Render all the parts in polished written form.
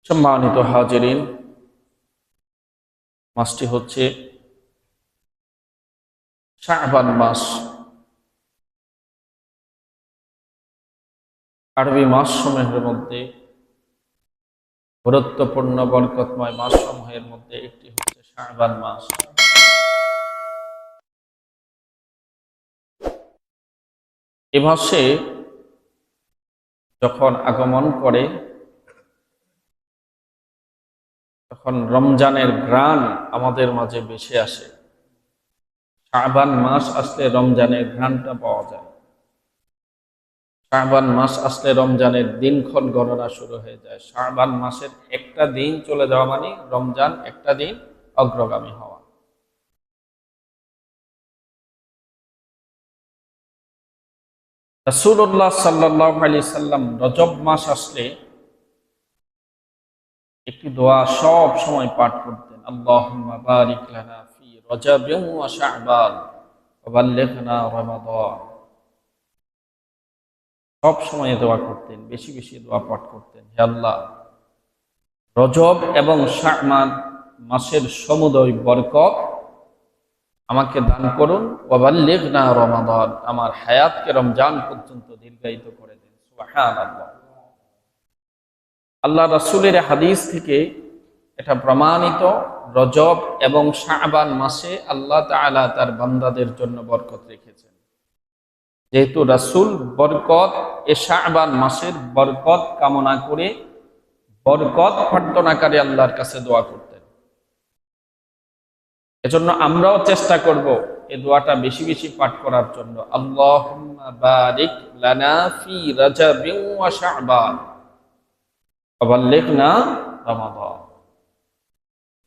সম্মানিত হাজিরিন, মাসটি হচ্ছে শাবান মাস। আরবি মাস সমূহের মধ্যে গুরুত্বপূর্ণ বরকতময় মাস সমূহের মধ্যে একটি হচ্ছে শাবান মাস। এ মাসে যখন আগমন করে তখন রমজানের ঘ্রাণ আমাদের মাঝে ভেসে আসে। শাবান মাস আসলে রমজানের ঘ্রাণটা পাওয়া যায়। শাবান মাস আসলে রমজানের দিনক্ষণ গণনা শুরু হয়ে যায়। শাবান মাসের একটা দিন চলে যাওয়া মানে রমজান একটা দিন অগ্রগামী হওয়া। রাসূলুল্লাহ সাল্লাল্লাহু আলাইহি সাল্লাম রজব মাস আসলে একটি দোয়া সব সময় পাঠ করতেন, আল্লাহুম্মা বারিক লানা ফি রজবিন ওয়া শাবান ওয়া বাল্লিগনা রমাদান। সব সময় দোয়া করতেন, বেশি বেশি দোয়া পাঠ করতেন, হে আল্লাহ, রজব এবং শাবান মাসের সমুদয় বরকত আমাকে দান করুন, ওয়া বাল্লিগনা রমাদান, আমার হায়াতকে রমজান পর্যন্ত দীর্ঘায়িত করে দিন। সুবহানাল্লাহ। আল্লাহ রাসূলের হাদিস থেকে এটা প্রমাণিত, রজব এবং শাবান মাসে আল্লাহ তাআলা তার বান্দাদের জন্য বরকত রেখেছেন। যেহেতু রাসূল বরকত শাবান মাসের বরকত কামনা করে বরকত প্রার্থনাকারী আল্লাহর কাছে দোয়া করতেন। এজন্য আমরাও চেষ্টা করব এই দোয়াটা বেশি বেশি পাঠ করার জন্য, আল্লাহুম্মা বারিক লানা ফি রজবিন ওয়া শাবান ওয়া বাল্লিগনা রমাদান।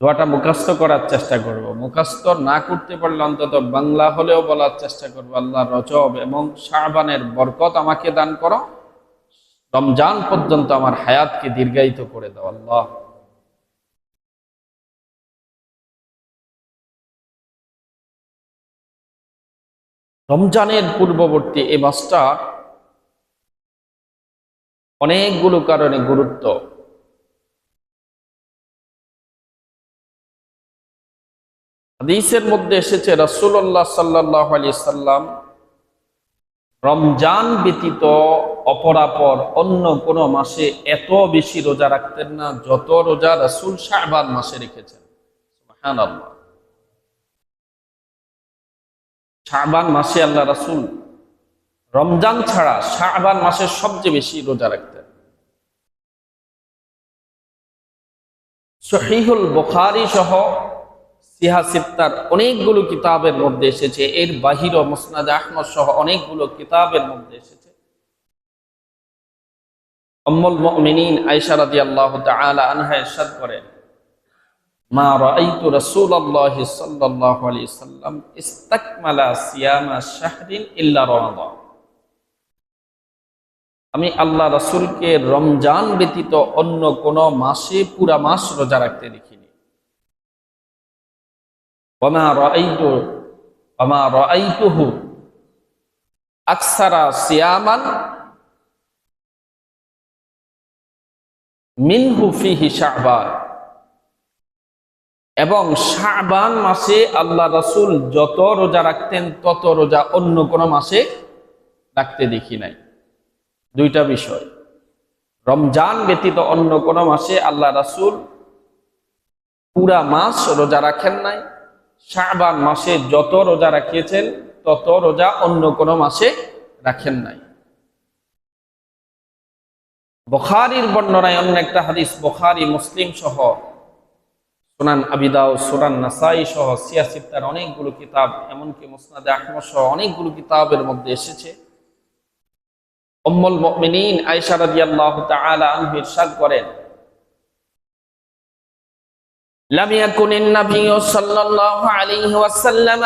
দোয়াটা মুখস্থ করার চেষ্টা করব। মুখস্থ না করতে পারলে অন্তত বাংলা হলেও বলার চেষ্টা করব, আল্লাহ রজব এবং শাবানের বরকত আমাকে দান করো, রমজান পর্যন্ত আমার হায়াতকে দীর্ঘায়িত করে দাও আল্লাহ। রমজানের পূর্ববর্তী এই মাসটা অনেকগুলো কারণে গুরুত্ব। হাদিসের মধ্যে এসেছে রাসূলুল্লাহ সাল্লাল্লাহু আলাইহি সাল্লাম রমজান ব্যতীত অপরাপর অন্য কোন মাসে এত বেশি রোজা রাখতেন না যত রোজা রাসূল শাবান মাসে রেখেছেন। সুবহানাল্লাহ। শাবান মাসে আল্লাহ রাসূল রমজান ছাড়া শাবান মাসে সবচেয়ে বেশি রোজা রাখতেন। সহিহুল বুখারী সহ সিহা সিত্তার অনেকগুলো কিতাবের মধ্যে এসেছে, এর বাহিরেও মুসনাদ আহমদ সহ অনেকগুলো কিতাবের মধ্যে এসেছে। উম্মুল মুমিনিন আয়েশা রাদিয়াল্লাহু তাআলা আনহা ইরশাদ করেন, মা রাআইতু রাসূলুল্লাহি সাল্লাল্লাহু আলাইহি সাল্লাম ইস্তাকমালা সিয়ামা শাহরিন ইল্লা রমাদান। আমি আল্লাহ রাসূলকে রমজান ব্যতীত অন্য কোন মাসে পুরা মাস রোজা রাখতে দেখিনি। ওমা রাআইতুহু আকসারা সিয়ামান মিনহু ফিহি শাবান। এবং শাবান মাসে আল্লাহ রাসূল যত রোজা রাখতেন তত রোজা অন্য কোন মাসে রাখতে দেখি নাই। দুইটা বিষয়, রমজান ব্যতীত অন্য কোন মাসে আল্লাহ রাসূল পুরা মাস রোজা রাখেন নাই, শাবান মাসে যত রোজা রাখিয়েছেন তত রোজা অন্য কোন মাসে রাখেন নাই। বুখারীর বর্ণনায় অন্য একটা হাদিস, বুখারী মুসলিম সহ সুনান আবি দাউদ, সুনান নাসাই সহ সিয়া সিত্তার অনেকগুলো কিতাব, এমনকি মুসনাদ আহমদ সহ অনেকগুলো কিতাবের মধ্যে এসেছে। উম্মুল মুমিনিন আয়েশা রাদিয়াল্লাহু তাআলা আনহা ইরশাদ করেন, লাম ইয়াকুনিন নাবিয়্যু সাল্লাল্লাহু আলাইহি ওয়াসাল্লাম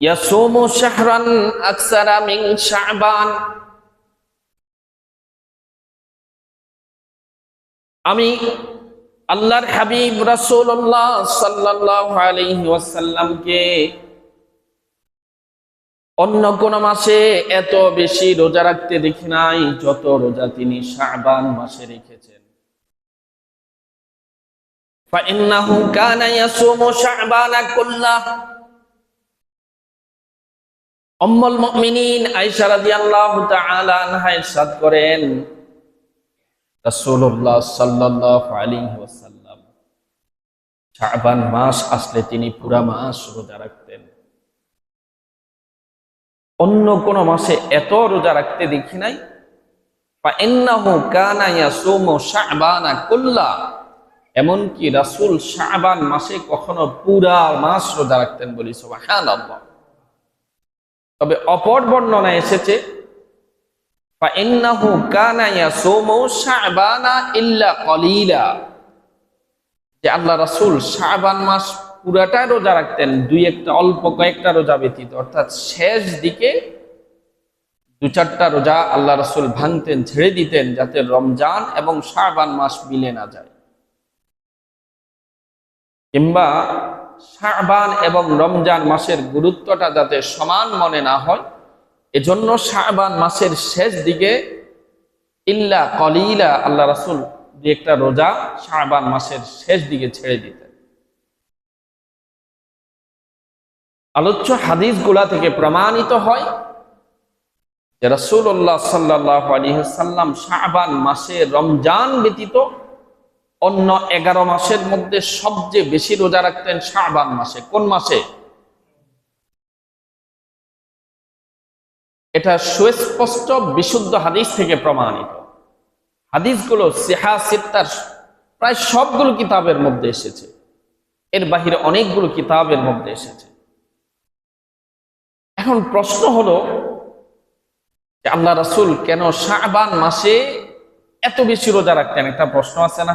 ইয়াসুমু শাহরান আকসারা মিন শাবান। আমি আল্লাহর হাবিব রাসূলুল্লাহ সাল্লাল্লাহু আলাইহি ওয়াসাল্লামকে অন্য কোন মাসে এত বেশি রোজা রাখতে দেখি নাই যত রোজা তিনি শাবান মাসে রেখেছেন। ফাইন্নাহু কানা ইয়াসুমু শাবানা কুল্লাহ। উম্মুল মুমিনিন আয়েশা রাদিয়াল্লাহু তাআলা আনহা ইরশাদ করেন, রাসূলুল্লাহ সাল্লাল্লাহু আলাইহি ওয়াসাল্লাম শাবান মাস আসলে তিনি পুরা মাস রোজা রাখতেন। অন্য কোন মাসে এত রোজা রাখতে দেখি নাই। ফাইন্নাহু কানা ইয়াসুমু শাবানা কুল্লাহ। এমনকি রাসূল শাবান মাসে কখনো পুরা মাস রোজা রাখতেন, বলি সুবহানাল্লাহ। তবে অপর বর্ণনা এসেছে ফাইন্নাহু কানা ইয়াসুমু শাবানা ইল্লা কলিলা, যে আল্লাহ রাসূল শাবান মাস পুরাটা রোজা রাখতেন, দুই একটা অল্প কয়েকটা রোজা ব্যতীত। অর্থাৎ শেষ দিকে দু চারটা রোজা আল্লাহ রাসূল ভাঙতেন, ছেড়ে দিতেন, যাতে রমজান এবং শাবান মাস মিলে না যায়, কিংবা শাবান এবং রমজান মাসের গুরুত্বটা যাতে সমান মনে না হয়, এজন্য শাবান মাসের শেষ দিকে ইল্লা কলিলা আল্লাহ রাসূল দু একটা রোজা শাবান মাসের শেষ দিকে ছেড়ে দিতেন। আলোচ্য হাদিসগুলা থেকে প্রমাণিত হয় যে রাসূলুল্লাহ সাল্লাল্লাহু আলাইহি ওয়াসাল্লাম শাবান মাসে রমজান ব্যতীত অন্য 11 মাসের মধ্যে সবচেয়ে বেশি রোজা রাখতেন শাবান মাসে। কোন মাসে? এটা সুস্পষ্ট বিশুদ্ধ হাদিস থেকে প্রমাণিত। হাদিসগুলো সিহা সিত্তার প্রায় সবগুলো কিতাবের মধ্যে এসেছে, এর বাহিরে অনেকগুলো কিতাবের মধ্যে এসেছে। এখন প্রশ্ন হলো যে আল্লাহ রাসূল কেন শাবান মাসে এত বেশি রোজা রাখতেন? একটা প্রশ্ন আছে না?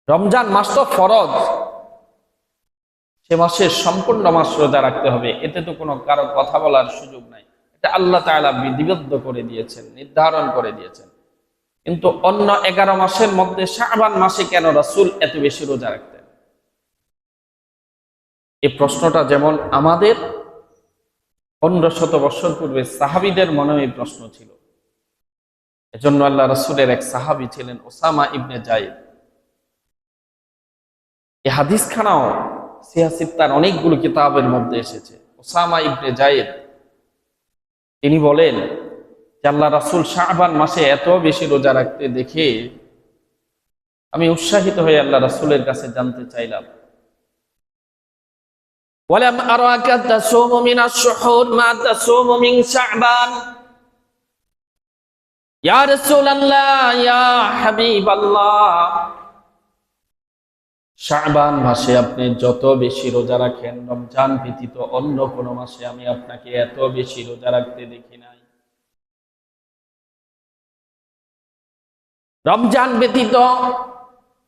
রমজান মাস তো ফরজ, সে মাসে সম্পূর্ণ মাস রোজা রাখতে হবে, এতে তো কোনো কারো কথা বলার সুযোগ নাই। এটা আল্লাহ তাআলা বিধিবদ্ধ করে দিয়েছেন, নির্ধারণ করে দিয়েছেন। কিন্তু অন্য 11 মাসের মধ্যে শাবান মাসে কেন রাসূল এত বেশি রোজা রাখতেন? এই প্রশ্নটা যেমন আমাদের 1500 বছর পূর্বে সাহাবীদের মনেও এই প্রশ্ন ছিল। এজন্য আল্লাহ রাসূলের এক সাহাবী ছিলেন ওসামা ইবনে যায়েদ। এই হাদিস খানাও সিহা সিত্তার অনেকগুলো কিতাবের মধ্যে এসেছে। ওসামা ইবনে যায়েদ তিনি বলেন যে আল্লাহ রাসূল শাবান মাসে এত বেশি রোজা রাখতে দেখে আমি উৎসাহিত হয়ে আল্লাহ রাসূলের কাছে জানতে চাইলাম, ওয়ালাম আরাকা তাসুমু মিনাশ শুহুর মা তাসুমু মিন শাবান। ইয়া রাসূলুল্লাহ, ইয়া হাবিবাল্লাহ, শাবান মাসে আপনি যত বেশি রোজা রাখেন রমজান ব্যতীত অন্য কোন মাসে আমি আপনাকে এত বেশি রোজা রাখতে দেখি নাই। রমজান ব্যতীত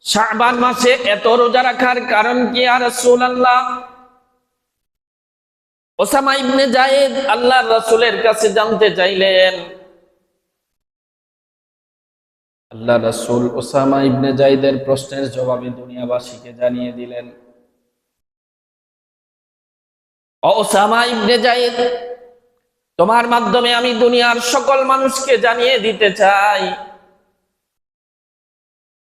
শাবান মাসে এত রোজা রাখার কারণ কি ইয়া রাসূলুল্লাহ? ওসামা ইবনে যায়েদ আল্লাহর রাসূলের কাছে জানতে চাইলেন। আল্লাহ রাসূল ওসামা ইবনে যায়েদের প্রশ্নের জবাবে দুনিয়াবাসীকে জানিয়ে দিলেন, ও ওসামা ইবনে যায়েদ, তোমার মাধ্যমে আমি দুনিয়ার সকল মানুষকে জানিয়ে দিতে চাই,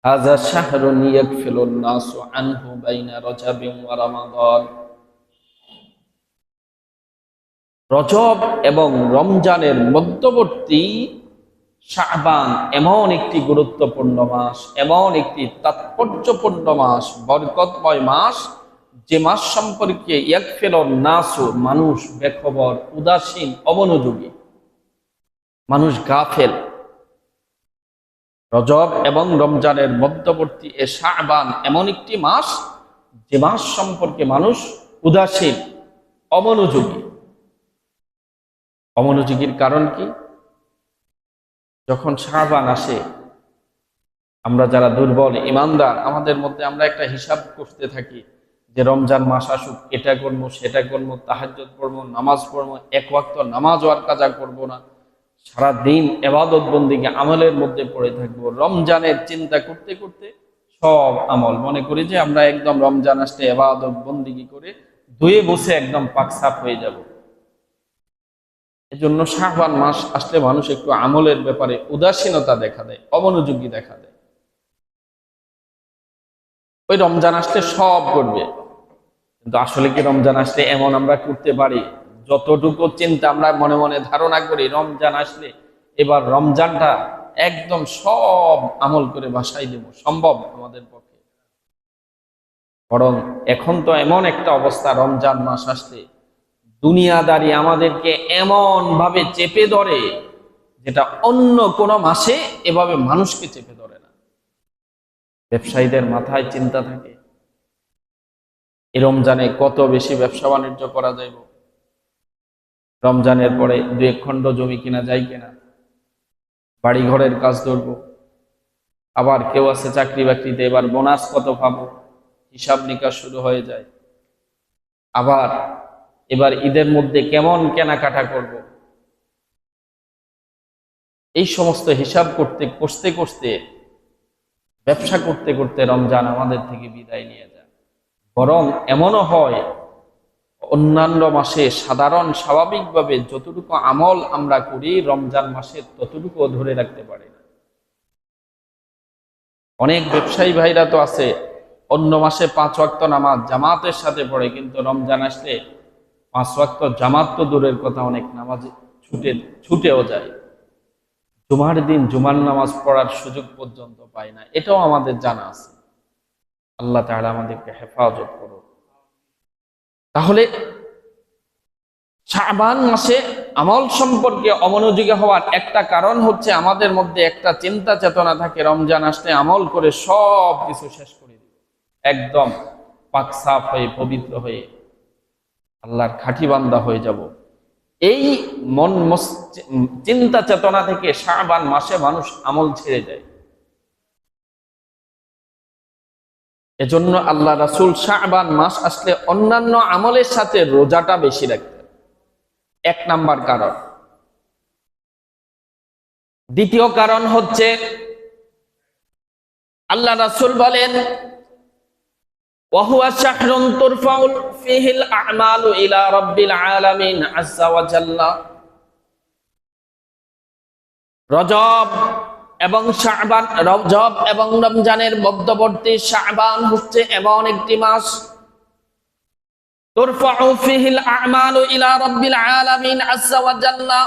হাযা শাহরুন ইয়াগফিলুন নাসু আনহু বাইনা রজব ওয়া রমাদান। রজব এবং রমজানের মধ্যবর্তী শাবান এমন একটি গুরুত্বপূর্ণ মাস, এমন একটি তাৎপর্যপূর্ণ মাস, বরকতময় মাস, যে মাস সম্পর্কে ইয়াগফিলুন নাসু, মানুষ বেখবর, উদাসীন, অমনোযোগী, মানুষ গাফেল। রজব এবং রমজানের মধ্যবর্তী এ শাবান এমন একটি মাস, যে মাস সম্পর্কে মানুষ উদাসীন, অমনোযোগী। অমনোযোগীর কারণ কি? যখন শাবান আসে, আমরা যারা দুর্বল ইমানদার, আমাদের মধ্যে আমরা একটা হিসাব করতে থাকি যে রমজান মাস আসুক, এটা করবো, সেটা করবো, তাহাজ্জুদ পড়বো, নামাজ পড়বো, এক ওয়াক্ত নামাজও আর কাজা করবো না, সারাদিন ইবাদত বন্দিকে আমলের মধ্যে পড়ে থাকবো। রমজানের চিন্তা করতে করতে সব আমল মনে করি যে আমরা একদম রমজান আসলে ইবাদত বন্দিগি করে ধুয়ে বসে একদম পাক সাফ হয়ে যাব। এজন্য শাবান মাস আসলে মানুষ একটু আমলের ব্যাপারে উদাসীনতা দেখা দেয়, অমনোযোগী দেখা দেয়। ওই রমজান আসলে সব করবে, কিন্তু আসলে কি রমজান আসলে এমন আমরা করতে পারি? যতটুকু চিন্তা আমরা মনে মনে ধারণা করি রমজান আসলে এবার রমজানটা একদম সব আমল করে বাসায় দেব, সম্ভব আমাদের পক্ষে? বরং এখন তো এমন একটা অবস্থা, রমজান মাস আসলে দুনিয়াদারি আমাদেরকে এমন ভাবে চেপে ধরে, যেটা অন্য কোন মাসে এভাবে মানুষকে চেপে ধরে না। ব্যবসায়ীদের মাথায় চিন্তা থাকে এই রমজানে কত বেশি ব্যবসা বাণিজ্য করা যাইব, রমজানের পরে 2 খণ্ড জমি কিনা যায় কিনা, বাড়ি ঘরের কাজ ধরবো। আবার কেউ আছে চাকরি বাকরিতে, এবার বোনাস কত পাবো, হিসাব নিকাশ শুরু হয়ে যায়। আবার এবার ঈদের মধ্যে কেমন কেনাকাটা করব, এই সমস্ত হিসাব করতে করতে ব্যবসা করতে করতে রমজান আমাদের থেকে বিদায় নিয়ে যায়। বরং এমনও হয় অন্যান্য মাসে সাধারণ স্বাভাবিকভাবে যতটুকু আমল আমরা করি রমজান মাসে ততটুকু ধরে রাখতে পারি না। অনেক ব্যবসায়ী ভাইরা তো আছে অন্য মাসে 5 ওয়াক্ত নামাজ জামাতের সাথে পড়ে, কিন্তু রমজান আসলে 5 ওয়াক্ত জামাত তো দূরের কথা, অনেক নামাজ ছুটেও যায়। জুমার দিন জুমার নামাজ পড়ার সুযোগ পর্যন্ত পায় না, এটাও আমাদের জানা আছে। আল্লাহ তাআলা আমাদেরকে হেফাজত করুন। তাহলে শাবান মাসে আমল সম্পর্কে অমনোযোগী হওয়ার একটা কারণ হচ্ছে আমাদের মধ্যে একটা চিন্তা চেতনা থাকে রমজান আসলে আমল করে সব কিছু শেষ করে দিব, একদম পাক সাফ হয়ে পবিত্র হয়ে আল্লাহর খাঁটি বান্দা হয়ে যাব। এই মন চিন্তা চেতনা থেকে শাবান মাসে মানুষ আমল ছেড়ে যায়। এজন্য আল্লাহ রাসূল শাবান মাস আসলে অন্যান্য আমলের সাথে রোজাটা বেশি রাখতেন, 1 নাম্বার কারণ। দ্বিতীয় কারণ হচ্ছে আল্লাহ রাসূল বলেন ওয়াহুয়া শাহরুন তুরফাউল ফিহিল আমালু ইলা রাব্বিল আলামিন আযজা ওয়া জাল্লা। রজব এবং শাবান, রজব এবং রমজানের মধ্যবর্তী শাবান হচ্ছে এমন একটি মাস তুরফাউ ফিহিল আমালু ইলা রাব্বিল আলামিন আযজা ওয়া জাল্লা,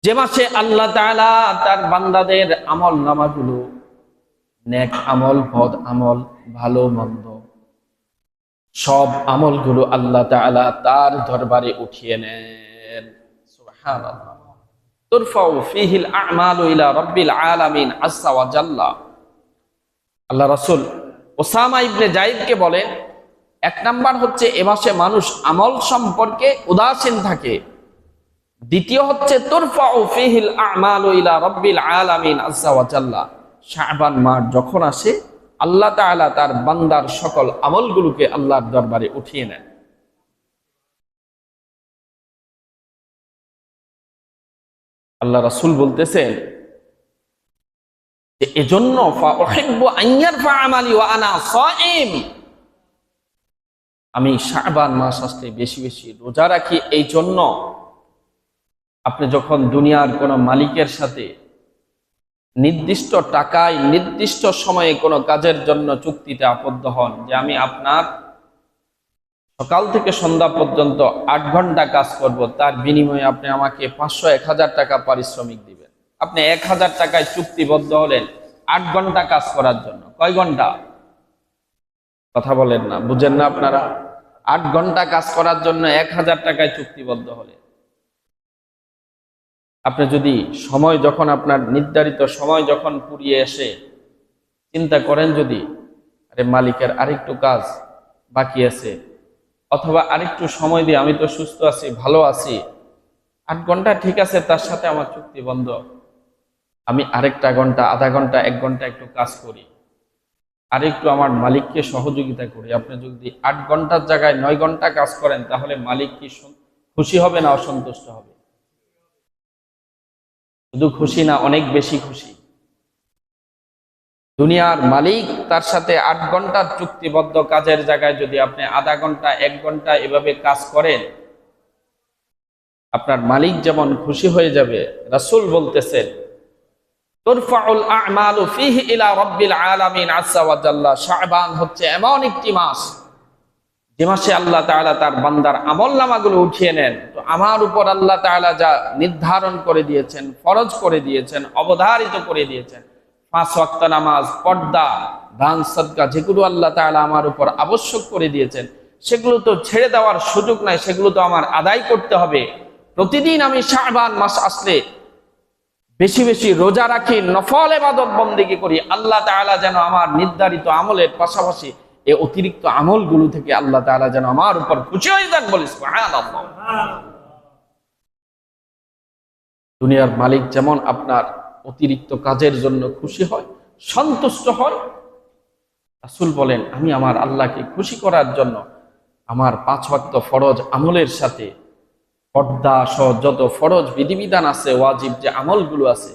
যে মাসে আল্লাহ তাআলা তার বান্দাদের আমল নামাগুলো, নেক আমল বদ আমল ভালো মন্দ সব আমলগুলো আল্লাহ তাআলা তার দরবারে উঠিয়ে নেন। সুবহানাল্লাহ। তুরফাউ ফিহিল আমালু ইলা রাব্বিল আলামিন আযজা ওয়া জাল্লা। আল্লাহ রাসূল ওসামা ইবনে যায়েদকে বলেন 1 নাম্বার হচ্ছে এ মাসে মানুষ আমল সম্পর্কে উদাসীন থাকে। দ্বিতীয় হচ্ছে তুরফাউ ফিহিল আমালু ইলা রাব্বিল আলামিন আযজা ওয়া জাল্লা। শাবান মাস যখন আসে আল্লাহ তাআলা তার বান্দার সকল আমলগুলোকে আল্লাহর দরবারে উঠিয়ে নেন। আল্লাহ রাসূল বলতেছেন যে এজন্য ফাউহিব্বু আন ইয়ারফা আমালি ওয়া আনা সাইম, আমি শাবান মাস আসলে বেশি বেশি রোজা রাখি। এই জন্য আপনি যখন দুনিয়ার কোন মালিকের সাথে নির্দিষ্ট টাকায় নির্দিষ্ট সময়ে কোনো কাজের জন্য চুক্তিতে আবদ্ধ হন, যে আমি আপনার সকাল থেকে সন্ধ্যা পর্যন্ত 8 ঘন্টা কাজ করব, তার বিনিময়ে আপনি আমাকে 500-1000 টাকা পারিশ্রমিক দিবেন। আপনি 1000 টাকায় চুক্তিবদ্ধ হলেন 8 ঘন্টা কাজ করার জন্য। কয় ঘন্টা? কথা বলেন না, বুঝেন না আপনারা? 8 ঘন্টা কাজ করার জন্য 1000 টাকায় চুক্তিবদ্ধ হলেন। আপনি যদি সময় যখন আপনার নির্ধারিত সময় যখন পুরিয়ে এসে চিন্তা করেন, যদি আরে মালিকের আরেকটু কাজ বাকি আছে, অথবা আরেকটু সময় দিয়ে, আমি তো সুস্থ আছি, ভালো আছি, 8 ঘন্টা ঠিক আছে, তার সাথে আমার চুক্তি বন্ধ, আমি আরেকটা ঘন্টা, আধা ঘন্টা, 1 ঘন্টা একটু কাজ করি, আরেকটু আমার মালিককে সহযোগিতা করি। আপনি যদি 8 ঘন্টার জায়গায় 9 ঘন্টা কাজ করেন, তাহলে মালিক কি খুশি হবে না অসন্তুষ্ট হবে? শুধু খুশি না, অনেক বেশি খুশি। দুনিয়ার মালিক তার সাথে 8 ঘন্টার চুক্তিবদ্ধ কাজের জায়গায় যদি আপনি আধা ঘন্টা 1 ঘন্টা এভাবে কাজ করেন, আপনার মালিক যেমন খুশি হয়ে যাবে। রাসূল বলতেছেন, তুরফাউল আমালু ফিহি ইলা রাব্বিল আলামিন আযজা ওয়া জাল্লা। শাবান হচ্ছে এমন একটি মাস যে মাসে আল্লাহ তাআলা তার বান্দার আমলনামাগুলো উঠিয়ে নেন। তো আমার উপর আল্লাহ তাআলা যা নির্ধারণ করে দিয়েছেন, ফরজ করে দিয়েছেন, অবধারিত করে দিয়েছেন, 5 ওয়াক্ত নামাজ, পর্দা, দান, সদকা, যেগুলো আল্লাহ তাআলা আমার উপর আবশ্যক করে দিয়েছেন, সেগুলো তো ছেড়ে দেওয়ার সুযোগ নাই, সেগুলো তো আমার আদায় করতে হবে। প্রতিদিন আমি শাবান মাস আসলে বেশি বেশি রোজা রাখি, নফল ইবাদত বন্দেগী করি, আল্লাহ তাআলা যেন আমার নির্ধারিত আমলের পাশাপাশি এই অতিরিক্ত আমলগুলো থেকে আল্লাহ তাআলা যেন আমার উপর খুশি হয়ে যান। বলি সুবহানাল্লাহ। দুনিয়ার মালিক যেমন আপনার অতিরিক্ত কাজের জন্য খুশি হয়, সন্তুষ্ট হয়, রাসূল বলেন আমি আমার আল্লাহকে খুশি করার জন্য আমার 5 ওয়াক্ত ফরজ আমলের সাথে পর্দা সহ যত ফরজ বিধিবিধান আছে, ওয়াজিব যে আমলগুলো আছে,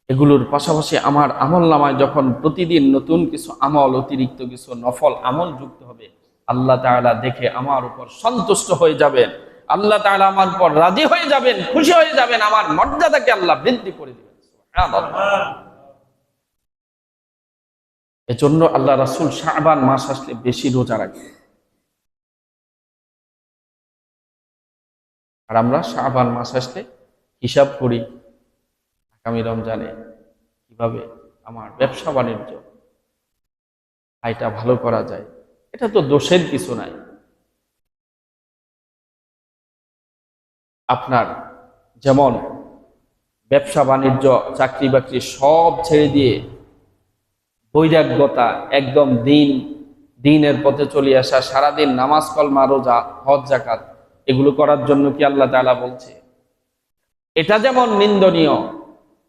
এগুলোর পাশাপাশি আমার আমল নামায় যখন প্রতিদিন নতুন কিছু আমল, অতিরিক্ত কিছু নফল আমল যুক্ত হবে, আল্লাহ তাআলা দেখে আমার উপর সন্তুষ্ট হয়ে যাবেন, আল্লাহ তাআলা আমার উপর রাজি হয়ে যাবেন, খুশি হয়ে যাবেন, আমার মর্যাদাকে আল্লাহ বৃদ্ধি করে দিবেন। সুবহানাল্লাহ। এজন্য আল্লাহ রাসূল শাবান মাস আসলে বেশি রোজা রাখেন। আর আমরা শাবান মাস আসলে হিসাব করি আগামী রমজানে কিভাবে আমার ব্যবসা বাণিজ্য আয়টা ভালো করা যায়। এটা তো দোষের কিছু নাই। আপনার যেমন ব্যবসা বাণিজ্য, চাকরি বাকরি সব ছেড়ে দিয়ে বৈরাগ্যতা, একদম দিনের পথে চলে আসা, সারাদিন নামাজ, কলমা, রোজা, হজ, যাকাত এগুলো করার জন্য কি আল্লাহ তাআলা বলছে? এটা যেমন নিন্দনীয়,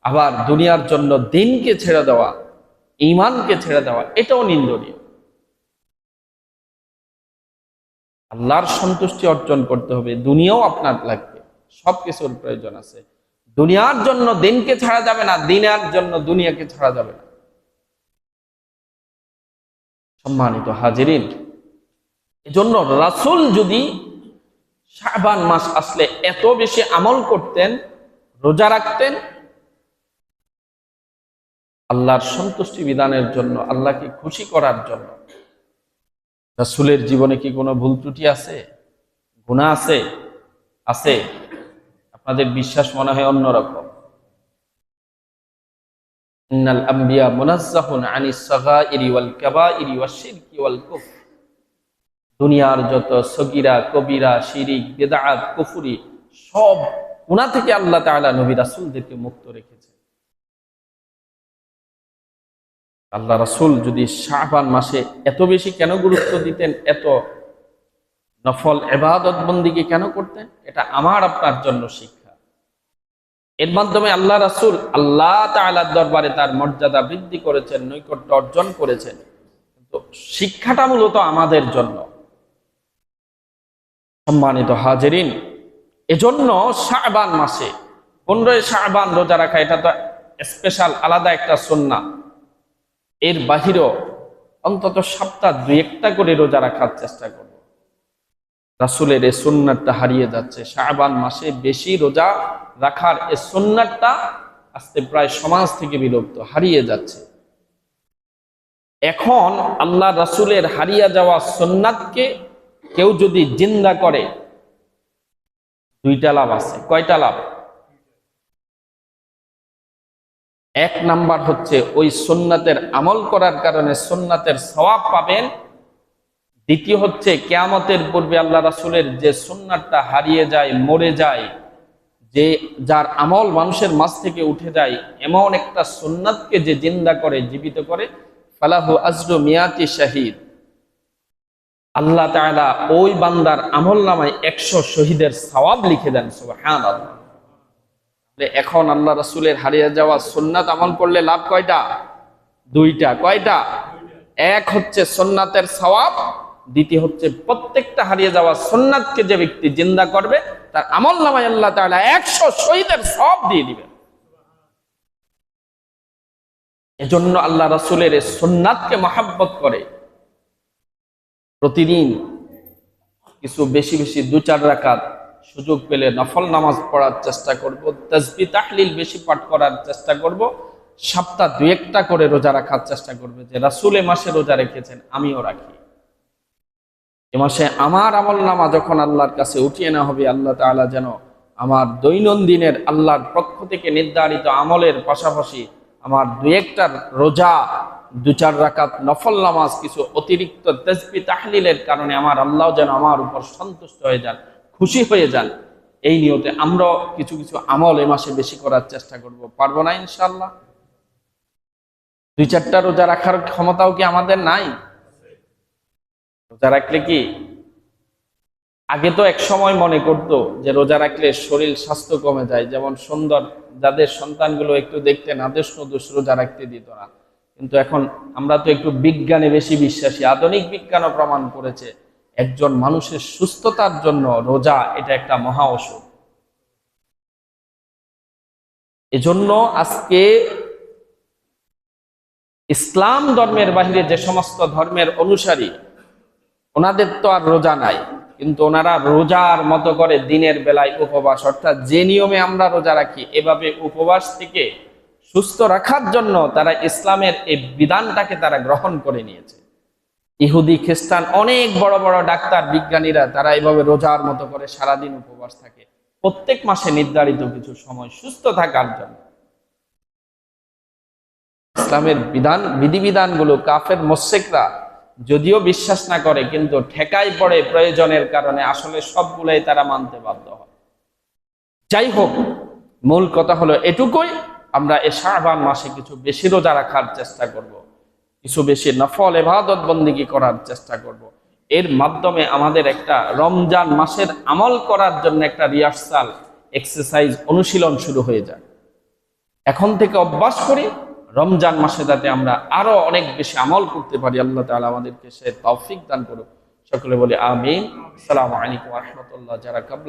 আবার দুনিয়ার জন্য দিনকে ছেড়ে দেওয়া, ঈমানকে ছেড়ে দেওয়া, এটাও নিন্দনীয়। আল্লাহর সন্তুষ্টি অর্জন করতে হবে, দুনিয়াও আপনার লাগবে, সবকিছুর প্রয়োজন আছে। দুনিয়ার জন্য দিনকে ছাড়া যাবে না, দিনের জন্য দুনিয়াকে ছাড়া যাবে না। সম্মানিত হাজিরিন, এজন্য রাসূল যদি শাবান মাস আসলে এত বেশি আমল করতেন, রোজা রাখতেন, আল্লাহর সন্তুষ্টি বিধানের জন্য, আল্লাহকে খুশি করার জন্য। রাসূলের জীবনে কি কোনো ভুল ত্রুটি আছে, গুনাহ আছে? আছে। আপনাদের বিশ্বাস মনে হয় অন্যরকম। ইন্নাল আম্বিয়া মুনাজ্জাহুন আনিস সাগাইরি ওয়াল কাবাইরি ওয়াশ শিরকি ওয়াল কুফর। দুনিয়ার যত সগীরা, কবিরা, শিরিক, বিদআত, কুফরি সব গুনাহ থেকে আল্লাহ তাআলা নবী রাসূলদেরকে মুক্ত রেখেছেন। আল্লাহ রাসূল যদি শাবান মাসে এত বেশি কেন গুরুত্ব দিতেন, এত নফল ইবাদত বন্দেগী কেন করতেন? এটা আমার আপনার জন্য শিক্ষা। এর মাধ্যমে আল্লাহ রাসূল আল্লাহ তাআলার দরবারে তার মর্যাদা বৃদ্ধি করেছেন, নৈকট্য অর্জন করেছেন। কিন্তু শিক্ষাটা মূলত আমাদের জন্য। সম্মানিত হাজিরিন, এজন্য শাবান মাসে 15 শাবান রোজা রাখা, এটা তো স্পেশাল আলাদা একটা সুন্নাহ। এর বাহিরেও অন্তত সপ্তাহে 2-1টা করে রোজা রাখার চেষ্টা করব। রাসূলের এই সুন্নাতটা হারিয়ে যাচ্ছে। শাবান মাসে বেশি রোজা রাখার এই সুন্নাতটা আজকে প্রায় সমাজ থেকে বিলুপ্ত, হারিয়ে যাচ্ছে। এখন আল্লাহ রাসূলের হারিয়ে যাওয়া সুন্নাতকে কেউ যদি জিন্দা করে, 2টা লাভ আছে। কয়টা লাভ? 1 নাম্বার হচ্ছে ওই সুন্নাতের আমল করার কারণে সুন্নাতের সওয়াব পাবেন। দ্বিতীয় হচ্ছে কিয়ামতের পূর্বে আল্লাহ রাসূলের যে সুন্নাতটা হারিয়ে যায়, মরে যায়, যে যার আমল মানুষের মাঝ থেকে উঠে যায়, এমন একটা সুন্নাতকে যে জিন্দা করে, জীবিত করে, ফালাহু আজরু মিয়াতি শাহীদ, আল্লাহ তাআলা ওই বান্দার আমলনামায় 100 শহীদের সওয়াব লিখে দেন। সুবহানাল্লাহ। এখন আল্লাহ রাসূলের হারিয়ে যাওয়া সুন্নাত আমল করলে লাভ কয়টা? 2টা। কয়টা? 1 হচ্ছে সুন্নাতের সওয়াব, দ্বিতীয় হচ্ছে প্রত্যেকটা হারিয়ে যাওয়া সুন্নাতকে যে ব্যক্তি জিন্দা করবে তার আমলনামায় আল্লাহ তাআলা 100 শহীদের সওয়াব দিয়ে দিবেন। এজন্য আল্লাহ রাসূলের সুন্নাতকে মহব্বত করে প্রতিদিন কিছু বেশি বেশি 2-4 রাকাত সুযোগ পেলে নফল নামাজ পড়ার চেষ্টা করব, তাসবিহ তাহলিল বেশি পাঠ করার চেষ্টা করব, সপ্তাহ 2-1টা করে রোজা রাখার চেষ্টা করবে। যে রাসূল এ মাসে রোজা রেখেছেন আমিও রাখি। এ মাসে আমার আমল নামা যখন আল্লাহর কাছে উঠিয়ে না হবে, আল্লাহ তাআলা যেন আমার দৈনন্দিনের আল্লাহর পক্ষ থেকে নির্ধারিত আমলের পাশাপাশি আমার 2-1টার রোজা, 2-4 রাকাত নফল নামাজ, কিছু অতিরিক্ত তাসবিহ তাহলিলের কারণে আমার আল্লাহ যেন আমার উপর সন্তুষ্ট হয়ে যান, খুশি হয়ে যান। এই নিয়তে আমরা কিছু কিছু আমল এই মাসে বেশি করার চেষ্টা করব। পারবো না ইনশাআল্লাহ? 2-4টা রোজা রাখার ক্ষমতাও কি আমাদের নাই? রোজা রাখলে কি, আগে তো এক সময় মনে করতো যে রোজা রাখলে শরীর স্বাস্থ্য কমে যায়, যেমন সুন্দর যাদের সন্তানগুলো একটু দেখতে নাদুস নুদুস রোজা রাখতে দিত না। কিন্তু এখন আমরা তো একটু বিজ্ঞানে বেশি বিশ্বাসী। আধুনিক বিজ্ঞানও প্রমাণ করেছে একজন মানুষের সুস্থতার জন্য রোজা এটা একটা মহা ঔষধ। এজন্য আজকে ইসলাম ধর্মের বাহিরে যে সমস্ত ধর্মের অনুসারী, ওনাদের তো আর রোজা নাই, কিন্তু ওনারা রোজার মতো করে দিনের বেলায় উপবাস, অর্থাৎ যে নিয়মে আমরা রোজা রাখি এভাবে উপবাস থেকে সুস্থ রাখার জন্য তারা ইসলামের এই বিধানটাকে তারা গ্রহণ করে নিয়েছে। ইহুদি খ্রিস্টান অনেক বড় বড় ডাক্তার বিজ্ঞানীরা তারা এভাবে রোজার মতো করে সারাদিন উপবাস থাকে, প্রত্যেক মাসে নির্ধারিত কিছু সময় সুস্থ থাকার জন্য। ইসলামের বিধিবিধানগুলো কাফের মুশরিকরা যদিও বিশ্বাস না করে, কিন্তু ঠেকাই পড়ে প্রয়োজনের কারণে আসলে সবগুলাই তারা মানতে বাধ্য হয়। যাই হোক, মূল কথা হলো এটুকুই, আমরা এই শাবান মাসে কিছু বেশি রোজা রাখার চেষ্টা করব, কিছু বেশি নফল ইবাদত বন্দেগী করার চেষ্টা করব। এর মাধ্যমে আমাদের একটা রমজান মাসের আমল করার জন্য একটা রিহার্সাল, এক্সারসাইজ, অনুশীলন শুরু হয়ে যায়। এখন থেকে অভ্যাস করি রমজান মাসে যাতে আমরা আরো অনেক বেশি আমল করতে পারি। আল্লাহ তাআলা আমাদেরকে সে তৌফিক দান করুক। সকলে বলি আমিন। আসসালামু আলাইকুম ওয়া রাহমাতুল্লাহ। যারা কাবলা